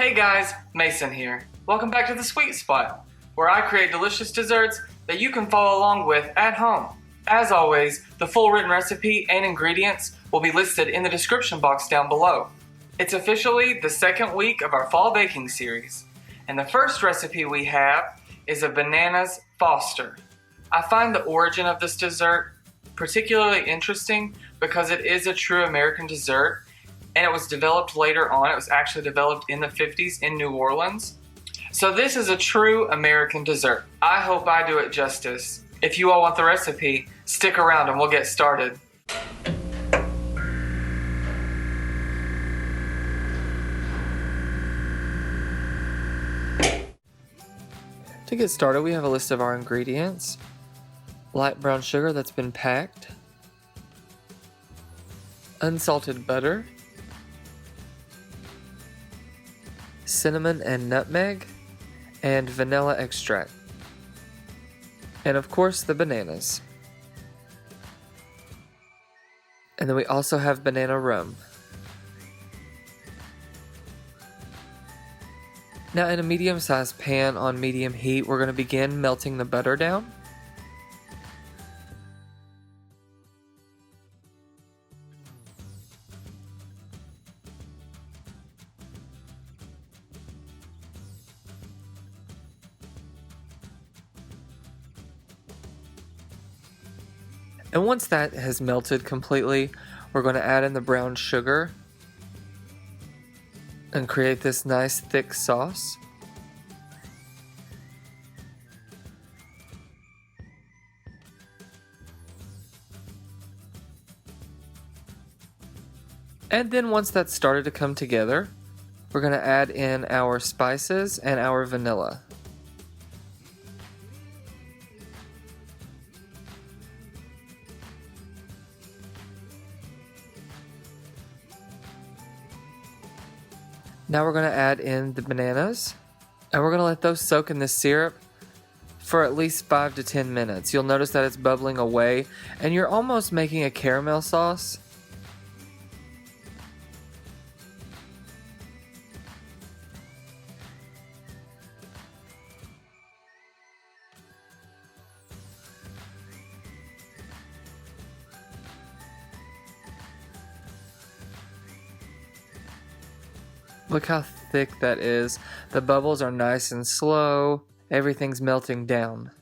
Hey guys, Mason here. Welcome back to the Sweet Spot, where I create delicious desserts that you can follow along with at home. As always, the full written recipe and ingredients will be listed in the description box down below. It's officially the second week of our fall baking series, and the first recipe we have is a bananas foster. I find the origin of this dessert particularly interesting because it is a true American dessert, and it was developed later on. It was actually developed in the 50s in New Orleans. So this is a true American dessert. I hope I do it justice. If you all want the recipe, stick around and we'll get started. To get started, we have a list of our ingredients. Light brown sugar that's been packed, unsalted butter, cinnamon and nutmeg, and vanilla extract. And of course the bananas. And then we also have banana rum. Now in a medium-sized pan on medium heat, we're going to begin melting the butter down. And once that has melted completely, we're going to add in the brown sugar and create this nice thick sauce. And then once that's started to come together, we're going to add in our spices and our vanilla. Now we're going to add in the bananas, and we're going to let those soak in the syrup for at least 5 to 10 minutes. You'll notice that it's bubbling away, and you're almost making a caramel sauce. Look how thick that is. The bubbles are nice and slow. Everything's melting down.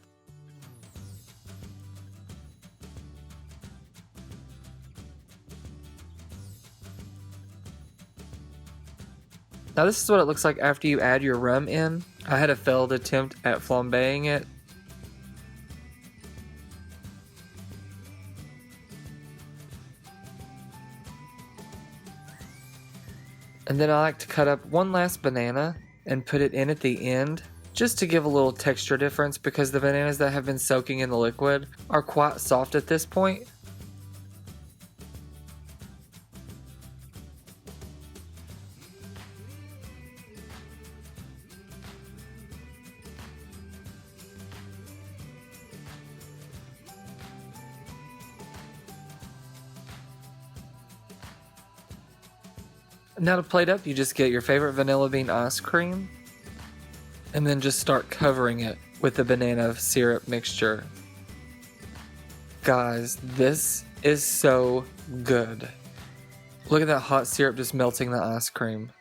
Now this is what it looks like after you add your rum in. I had a failed attempt at flambeing it. And then I like to cut up one last banana and put it in at the end, just to give a little texture difference, because the bananas that have been soaking in the liquid are quite soft at this point. Now to plate up, you just get your favorite vanilla bean ice cream and then just start covering it with the banana syrup mixture. Guys, this is so good. Look at that hot syrup just melting the ice cream.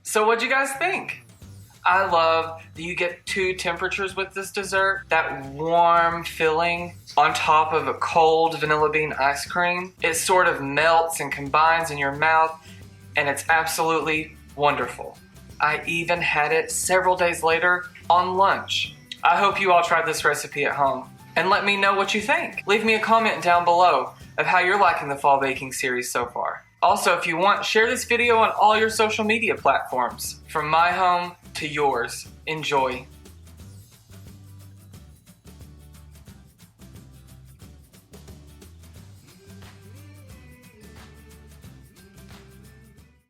So what'd you guys think? I love that you get two temperatures with this dessert. That warm filling on top of a cold vanilla bean ice cream. It sort of melts and combines in your mouth, and it's absolutely wonderful. I even had it several days later on lunch. I hope you all tried this recipe at home, and let me know what you think. Leave me a comment down below of how you're liking the fall baking series so far. Also, if you want, share this video on all your social media platforms, from my home to yours. Enjoy.